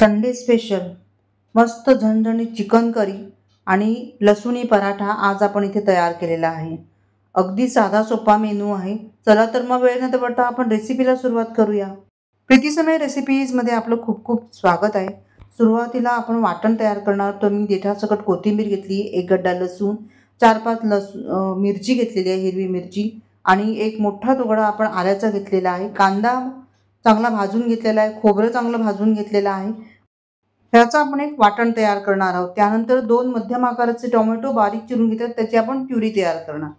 Sunday special मस्त झणझणीत chicken curry आणि लसूणी पराठा आज आपण इथे तयार केलेला आहे। अगदी साधा सोपा मेनू आहे। चला तर मग वेळ न दवडता आपण रेसिपीला सुरुवात करूया। प्रीतीसमय रेसिपीजमध्ये आपलं खूप खूप स्वागत आहे। सुरुवातीला आपण वाटण तयार करणार आहोत। मी देठासकट कोथिंबीर घेतली, एक गड्डा लसूण, 4-5 मिरची घेतलेली आहे, हिरवी मिरची, आणि एक मोठा तुकडा आपण आल्याचा घेतलेला आहे। कांदा चांगला भाजून घेतलेला आहे, खोबरं चांगलं भाजून घेतलेलं आहे। ह्याचं आपण एक वाटण तयार करणार आहोत। त्यानंतर 2 मध्यम आकाराचे टोमॅटो बारीक चिरून घेतात, त्याची आपण प्युरी तयार करणार।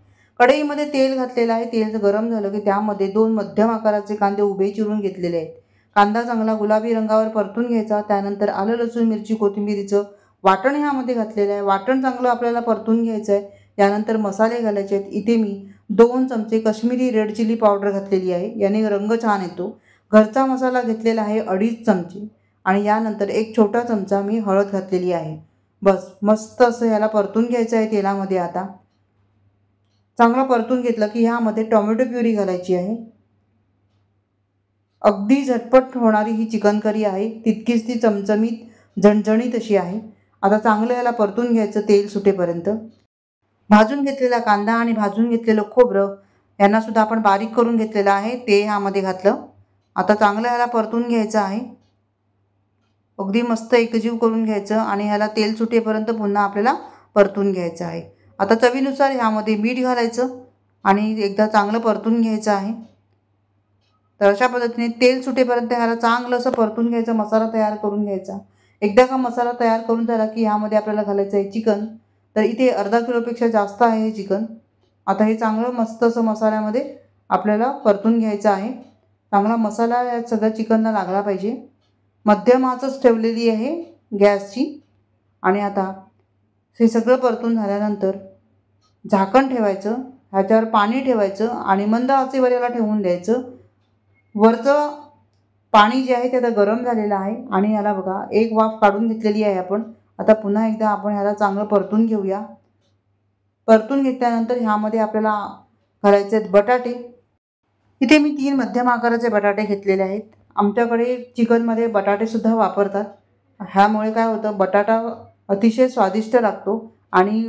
कढईमध्ये तेल घातलेलं आहे। तेल गरम झालं की त्यामध्ये 2 मध्यम आकाराचे कांदे उभे चिरून घेतलेले आहेत। कांदा चांगला गुलाबी रंगावर परतून घ्यायचा। त्यानंतर आलं, लसूण, मिरची, कोथिंबीरीचं वाटण ह्यामध्ये घातलेलं आहे। वाटण चांगलं आपल्याला परतून घ्यायचं आहे। त्यानंतर मसाले घालायचे आहेत। इथे मी 2 चमचे काश्मीरी रेड चिली पावडर घातलेली आहे, याने रंग छान येतो। घरचा मसाला घेतलेला आहे 2.5 चमचे, आणि यानंतर एक छोटा चमचा मी हळद घातलेली आहे। बस मस्त असं ह्याला परतून घ्यायचं आहे तेलामध्ये। आता चांगलं परतून घेतलं की ह्यामध्ये टोमॅटो प्युरी घालायची आहे। अगदी झटपट होणारी ही चिकन करी आहे, तितकीच ती चमचमीत झणझणीत अशी आहे। आता चांगलं ह्याला परतून घ्यायचं तेल सुटेपर्यंत। भाजून घेतलेला कांदा आणि भाजून घेतलेलं खोबरं यांना सुद्धा आपण बारीक करून घेतलेलं आहे, ते ह्यामध्ये घातलं। आता चांगलं ह्याला परतून घ्यायचं आहे। अगदी मस्त एकजीव करून घ्यायचं आणि ह्याला तेल सुटेपर्यंत पुन्हा आपल्याला परतून घ्यायचं आहे। आता चवीनुसार ह्यामध्ये मीठ घालायचं आणि एकदा चांगलं परतून घ्यायचं आहे। तर अशा पद्धतीने तेल सुटेपर्यंत ह्याला चांगलं असं परतून घ्यायचं, मसाला तयार करून घ्यायचा। एकदा का मसाला तयार करून झाला की ह्यामध्ये आपल्याला घालायचं आहे चिकन। तर इथे अर्धा किलोपेक्षा जास्त आहे हे चिकन। आता हे चांगलं मस्त असं मसाल्यामध्ये आपल्याला परतून घ्यायचं आहे। चांगला मसाला या सगळ्या चिकनला लागला पाहिजे। मध्यम आचच ठेवलेली आहे गॅसची। आणि आता हे सगळं परतून झाल्यानंतर झाकण ठेवायचं, ह्याच्यावर पाणी ठेवायचं आणि मंद आचेवर याला ठेवून द्यायचं। वरचं पाणी जे आहे ते आता गरम झालेलं आहे आणि याला बघा एक वाफ काढून घेतलेली आहे आपण। आता पुन्हा एकदा आपण ह्याला चांगलं परतून घेऊया। परतून घेतल्यानंतर ह्यामध्ये आपल्याला घालायचे आहेत बटाटे। इथे मी 3 मध्यम आकाराचे बटाटे घेतलेले आहेत। आमच्याकडे चिकनमध्ये बटाटे सुद्धा वापरतात। ह्यामुळे काय होतं, बटाटा अतिशय स्वादिष्ट लागतो आणि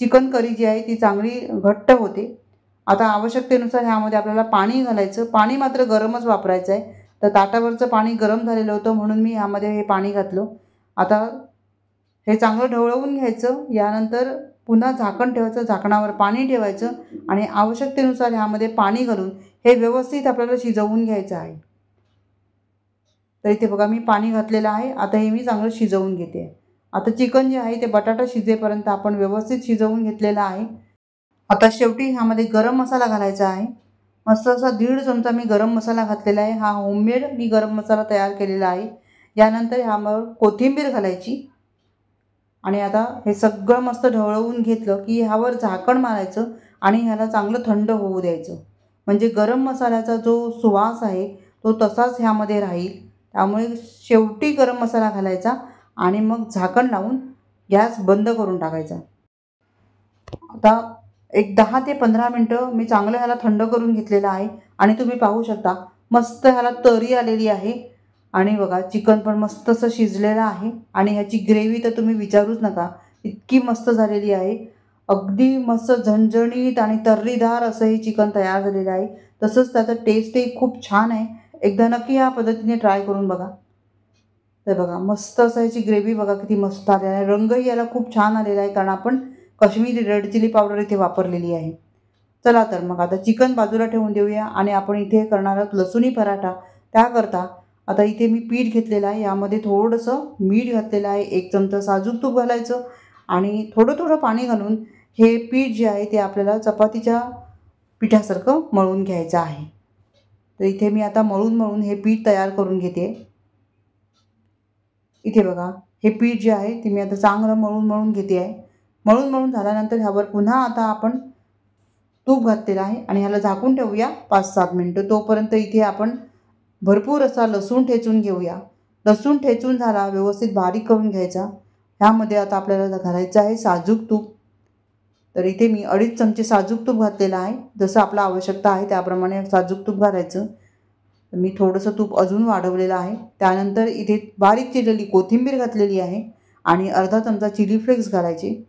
चिकन करी जी आहे ती चांगली घट्ट होते। आता आवश्यकतेनुसार ह्यामध्ये आपल्याला पाणी घालायचं। पाणी मात्र गरमच वापरायचं आहे। तर ताटावरचं पाणी गरम झालेलं होतं म्हणून मी ह्यामध्ये हे पाणी घातलं। आता हे चांगलं ढवळवून घ्यायचं। यानंतर पुन्हा झाकण ठेवायचं, झाकणावर पाणी ठेवायचं आणि आवश्यकतेनुसार ह्यामध्ये पाणी घालून हे व्यवस्थित आपल्याला शिजवून घ्यायचं आहे। तर इथे बघा मी पाणी घातलेलं आहे। आता हे मी चांगलं शिजवून घेते। आता चिकन जे आहे ते बटाटा शिजेपर्यंत आपण व्यवस्थित शिजवून घेतलेलं आहे। आता शेवटी ह्यामध्ये गरम मसाला घालायचा आहे। मस्त असा 1.5 चमचा मी गरम मसाला घातलेला आहे। हा होममेड मी गरम मसाला तयार केलेला आहे। यानंतर ह्यावर कोथिंबीर घालायची आणि आता हे सगळं मस्त ढवळवून घेतलं की ह्यावर झाकण मारायचं आणि ह्याला चांगलं थंड होऊ द्यायचं। म्हणजे गरम मसाल्याचा जो सुवास आहे तो तसाच ह्यामध्ये राहील। त्यामुळे शेवटी गरम मसाला घालायचा आणि मग झाकण लावून गॅस बंद करून टाकायचा। आता एक 10 ते 15 मिनटं मी चांगलं ह्याला थंड करून घेतलेलं आहे आणि तुम्ही पाहू शकता मस्त ह्याला तरी आलेली आहे। आणि बघा चिकन पण मस्त असं शिजलेलं आहे आणि ह्याची ग्रेव्ही तर तुम्ही विचारूच नका, इतकी मस्त झालेली आहे। अगदी मस्त झणझणीत आणि तर्रीदार असं हे चिकन तयार झालेलं आहे। तसंच त्याचं टेस्टही खूप छान आहे। एकदा नक्की या पद्धतीने ट्राय करून बघा। तर बघा मस्त असं ह्याची ग्रेव्ही बघा किती मस्त आलेला आहे। रंगही याला खूप छान आलेला आहे कारण आपण काश्मीरी रेड चिली पावडर इथे वापरलेली आहे। चला तर मग आता चिकन बाजूला ठेवून देऊया आणि आपण इथे करणार आहोत लसूणी पराठा। त्याकरता आता इथे मी पीठ घेतलेलं आहे, यामध्ये थोडंसं मीठ घातलेलं आहे, 1 चमचा साजूक तूप घालायचं आणि थोडं थोडं पाणी घालून हे पीठ जे आहे ते आपल्याला चपातीच्या पिठासारखं मळून घ्यायचं आहे। तर इथे मी आता मळून हे पीठ तयार करून घेते। इथे बघा हे पीठ जे आहे ते मी आता चांगलं मळून घेते आहे। मळून झाल्यानंतर ह्यावर पुन्हा आता आपण तूप घातलेलं आहे आणि ह्याला झाकून ठेवूया 5-7 मिनटं। तोपर्यंत इथे आपण भरपूर असा लसूण ठेचून घेऊया। लसूण ठेचून झाला व्यवस्थित बारीक करून घ्यायचा। ह्यामध्ये आता आपल्याला घालायचं आहे साजूक तूप। तर इथे मी 2.5 चमचे साजूक तूप घातलेलं आहे। जसं आपला आवश्यकता आहे त्याप्रमाणे साजूक तूप घालायचं। मी थोडंसं तूप अजून वाढवलेलं आहे. त्यानंतर इथे बारीक चिरलेली कोथिंबीर घातलेली आहे आणि अर्धा चमचा चिली फ्लेक्स घालायचे.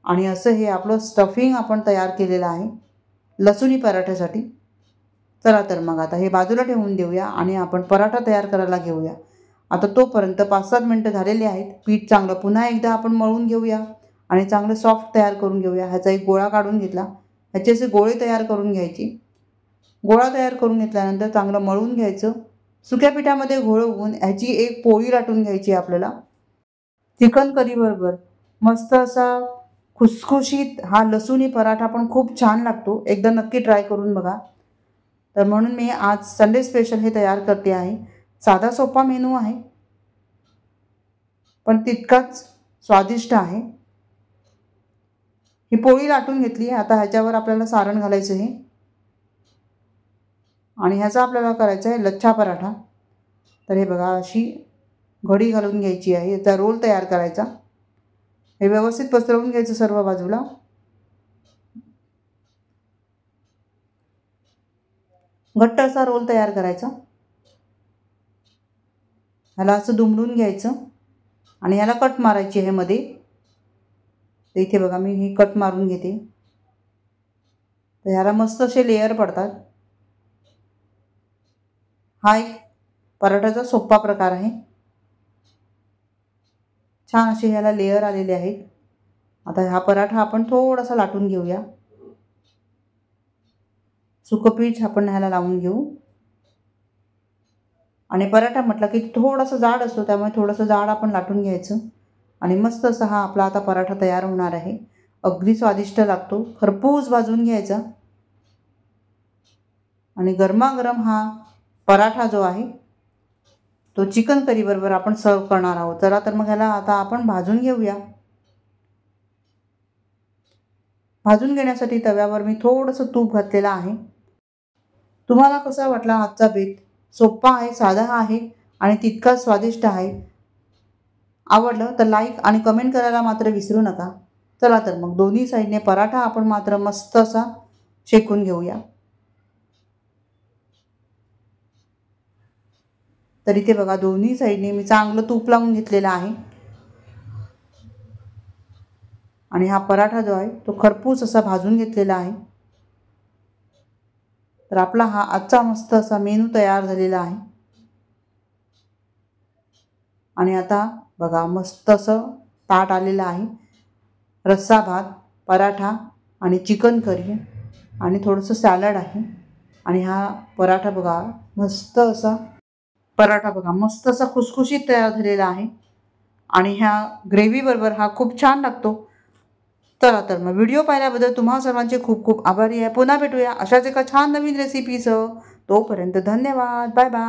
आणि असं हे आपलं स्टफिंग आपण तयार केलेलं आहे लसूणी पराठ्यासाठी. चला तर मग आता हे बाजूला ठेवून देऊया आणि आपण पराठा तयार करायला घेऊया. आता तोपर्यंत 5-7 मिनटं झालेली आहेत. पीठ चांगलं पुन्हा एकदा आपण मळून घेऊया आणि चांगलं सॉफ्ट तयार करून घेऊया. ह्याचा एक गोळा काढून घेतला. ह्याचे असे गोळे तयार करून घ्यायचे. गोळा तयार करून घेतल्यानंतर चांगलं मळून घ्यायचं. सुक्या पिठामध्ये घोळवून ह्याची एक पोळी लाटून घ्यायची आपल्याला. चिकन करीबरोबर मस्त असा खुसखुशीत हा लसूणी पराठा पण खूप छान लागतो. एकदा नक्की ट्राय करून बघा. तर म्हणून मी आज संडे स्पेशल हे तयार करते आहे. साधा सोपा मेनू आहे पण तितकाच स्वादिष्ट आहे. ही पोळी लाटून घेतली. आता ह्याच्यावर आपल्याला सारण घालायचं आहे आणि ह्याचा आपल्याला करायचा आहे लच्छा पराठा. तर हे बघा अशी घडी घालून घ्यायची आहे. याचा रोल तयार करायचा. हे व्यवस्थित पसरवून घ्यायचं सर्व बाजूला. घट्ट असा रोल तयार करायचा. ह्याला असं दुमडून घ्यायचं आणि ह्याला कट मारायची आहे मध्ये. तर इथे बघा मी ही कट मारून घेते. तर ह्याला मस्त असे लेयर पडतात. हा एक पराठाचा सोपा प्रकार आहे. छान असे ह्याला लेयर आलेले आहेत. आता हा पराठा आपण थोडासा लाटून घेऊया. सुकं पीठ आपण ह्याला लावून घेऊ. आणि पराठा म्हटलं की थोडासा जाड असतो त्यामुळे थोडंसं जाड आपण लाटून घ्यायचं आणि मस्त असा हा आपला आता पराठा तयार होणार आहे. अगदी स्वादिष्ट लागतो. खरपूस भाजून घ्यायचा आणि गरमागरम हा पराठा जो आहे तो चिकन करीबरोबर आपण सर्व करणार आहोत. चला तर मग ह्याला आता आपण भाजून घेऊया. भाजून घेण्यासाठी तव्यावर मी थोडंसं तूप घातलेलं आहे. तुम्हाला कसा वाटला आजचा बेत? सोपा आहे, साधा आहे आणि तितकाच स्वादिष्ट आहे. आवडलं तर लाईक आणि कमेंट करायला मात्र विसरू नका. चला तर मग दोन्ही साईडने पराठा आपण मात्र मस्त असा शेकून घेऊया. तर इथे बघा दोन्ही साईडने मी चांगलं तूप लावून घेतलेलं आहे आणि हा पराठा जो आहे तो खरपूस असा भाजून घेतलेला आहे. तर आपला हा आजचा मस्त असा मेनू तयार झालेला आहे. आणि आता बघा मस्त असं ताट आलेलं आहे. रस्सा भात, पराठा आणि चिकन करी आणि थोडंसं सॅलड आहे. आणि हा पराठा बघा मस्त असा खुसखुशीत तयार झालेला आहे आणि ह्या ग्रेव्हीबरोबर हा खूप छान लागतो. चला तर मग व्हिडिओ पाहिल्याबद्दल तुम्हा सर्वांचे खूप खूप आभारी आहे. पुन्हा भेटूया अशाच एका छान नवीन रेसिपीसह. तोपर्यंत धन्यवाद. Bye bye.